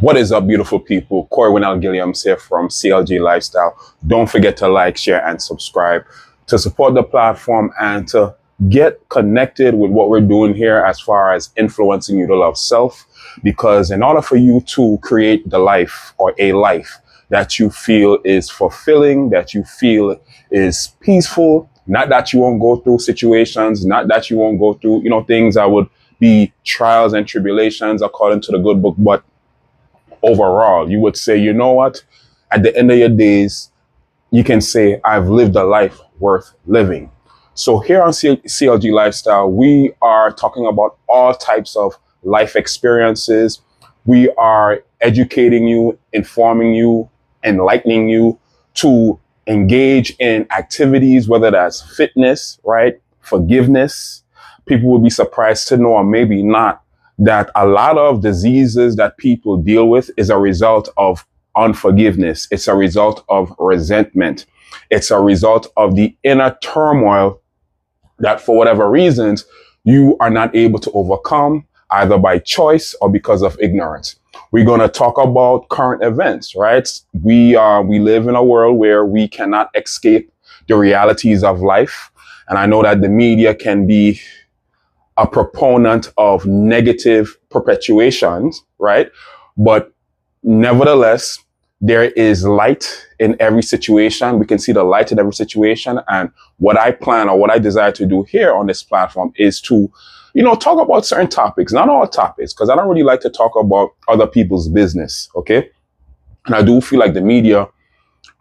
What is up, beautiful people? Corey Winnell Gilliams here from CLG Lifestyle. Don't forget to like, share, and subscribe to support the platform and to get connected with what we're doing here as far as influencing you to love self. Because in order for you to create the life or a life that you feel is fulfilling, that you feel is peaceful, not that you won't go through situations, not that you won't go through, things that would be trials and tribulations according to the good book, but overall, you would say, you know what? At the end of your days, you can say, I've lived a life worth living. So here on CLG Lifestyle, we are talking about all types of life experiences. We are educating you, informing you, enlightening you to engage in activities, whether that's fitness, right? Forgiveness. People will be surprised to know, or maybe not, that a lot of diseases that people deal with is a result of unforgiveness. It's a result of resentment. It's a result of the inner turmoil that for whatever reasons you are not able to overcome, either by choice or because of ignorance. We're going to talk about current events, right? We live in a world where we cannot escape the realities of life. And I know that the media can be a proponent of negative perpetuations, right? But nevertheless, there is light in every situation. We can see the light in every situation. And what I plan or what I desire to do here on this platform is to, talk about certain topics, not all topics, because I don't really like to talk about other people's business, okay? And I do feel like the media,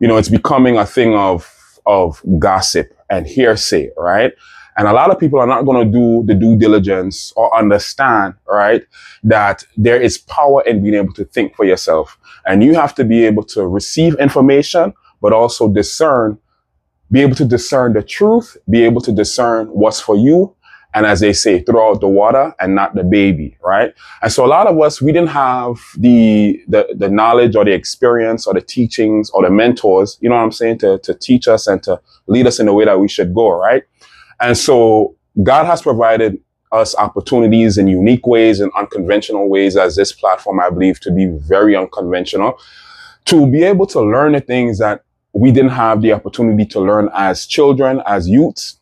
it's becoming a thing of gossip and hearsay, right? And a lot of people are not going to do the due diligence or understand, right, that there is power in being able to think for yourself. And you have to be able to receive information, but also be able to discern the truth, be able to discern what's for you. And as they say, throw out the water and not the baby, right? And so a lot of us, we didn't have the knowledge or the experience or the teachings or the mentors, you know what I'm saying, to teach us and to lead us in the way that we should go, right? And so God has provided us opportunities in unique ways and unconventional ways, as this platform, I believe, to be very unconventional, to be able to learn the things that we didn't have the opportunity to learn as children, as youths.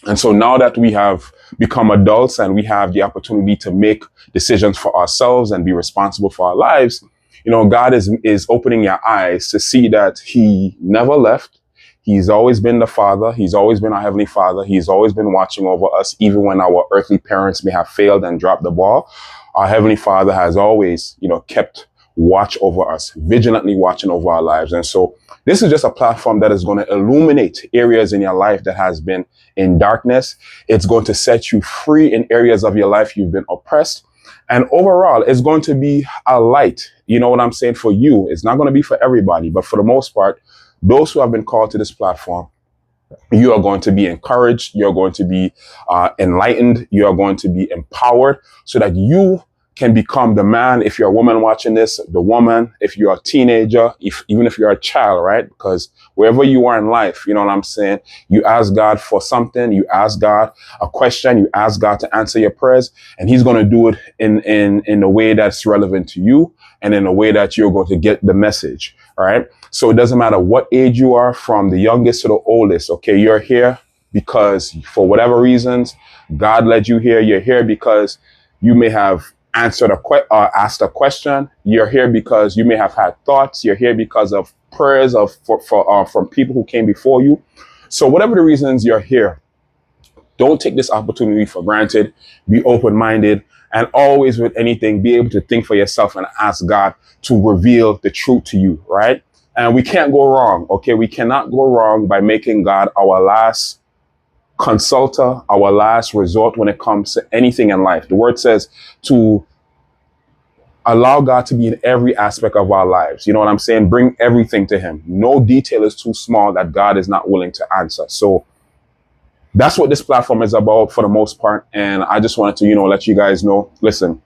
And so now that we have become adults and we have the opportunity to make decisions for ourselves and be responsible for our lives, God is opening your eyes to see that He never left. He's always been the Father. He's always been our Heavenly Father. He's always been watching over us, even when our earthly parents may have failed and dropped the ball. Our Heavenly Father has always, kept watch over us, vigilantly watching over our lives. And so this is just a platform that is going to illuminate areas in your life that has been in darkness. It's going to set you free in areas of your life you've been oppressed. And overall, it's going to be a light. You know what I'm saying? For you, it's not going to be for everybody, but for the most part, those who have been called to this platform, you are going to be encouraged. You're going to be enlightened. You are going to be empowered so that you can become the man. If you're a woman watching this, the woman, if you're a teenager, even if you're a child, right? Because wherever you are in life, you know what I'm saying? You ask God for something. You ask God a question. You ask God to answer your prayers, and He's going to do it in a way that's relevant to you and in a way that you're going to get the message. All right. So it doesn't matter what age you are, from the youngest to the oldest. OK, you're here because for whatever reasons, God led you here. You're here because you may have asked a question. You're here because you may have had thoughts. You're here because of prayers from people who came before you. So whatever the reasons you're here, don't take this opportunity for granted. Be open-minded, and always with anything, be able to think for yourself and ask God to reveal the truth to you, right? And we can't go wrong, okay? We cannot go wrong by making God our last consulter, our last resort when it comes to anything in life. The word says to allow God to be in every aspect of our lives. You know what I'm saying? Bring everything to Him. No detail is too small that God is not willing to answer. So that's what this platform is about for the most part. And I just wanted to, let you guys know, listen,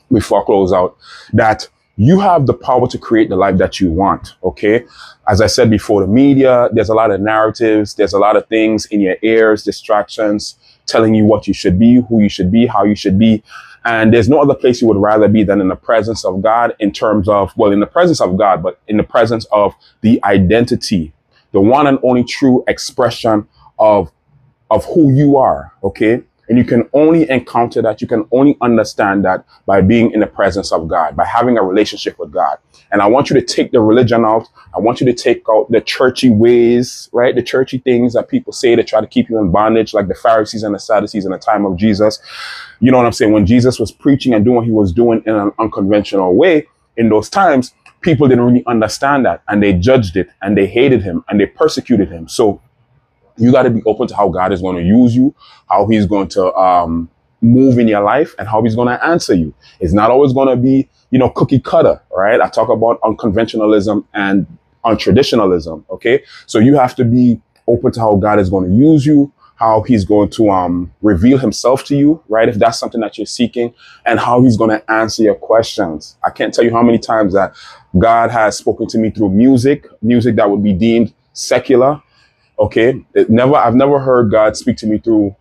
before I close out, that you have the power to create the life that you want. Okay. As I said before, the media, there's a lot of narratives. There's a lot of things in your ears, distractions, telling you what you should be, who you should be, how you should be. And there's no other place you would rather be than in the presence of God, in terms of, well, in the presence of God, but in the presence of the identity, the one and only true expression of who you are, okay? And you can only encounter that, you can only understand that by being in the presence of God, by having a relationship with God. And I want you to take the religion out. I want you to take out the churchy ways, right? The churchy things that people say to try to keep you in bondage, like the Pharisees and the Sadducees in the time of Jesus. You know what I'm saying? When Jesus was preaching and doing what he was doing in an unconventional way in those times, people didn't really understand that, and they judged it, and they hated him, and they persecuted him. So you got to be open to how God is going to use you, how he's going to move in your life, and how he's going to answer you. It's not always going to be, cookie cutter, right? I talk about unconventionalism and untraditionalism, okay? So you have to be open to how God is going to use you, how he's going to reveal himself to you, right? If that's something that you're seeking, and how he's going to answer your questions. I can't tell you how many times that God has spoken to me through music that would be deemed secular. Okay, I've never heard God speak to me through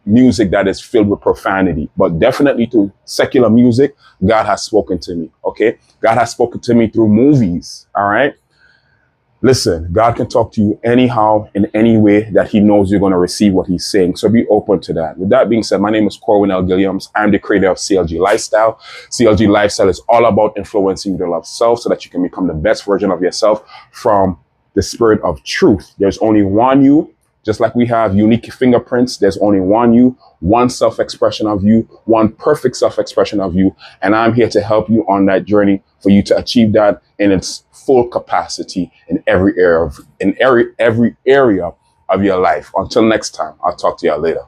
music that is filled with profanity, but definitely through secular music, God has spoken to me. Okay, God has spoken to me through movies. All right, listen, God can talk to you anyhow, in any way that he knows you're going to receive what he's saying. So be open to that. With that being said, my name is Corwin L. Gilliams. I'm the creator of CLG Lifestyle. CLG Lifestyle is all about influencing you to love self so that you can become the best version of yourself from the spirit of truth. There's only one you. Just like we have unique fingerprints, there's only one you, one self-expression of you, one perfect self-expression of you. And I'm here to help you on that journey for you to achieve that in its full capacity in every area of your life. Until next time, I'll talk to y'all later.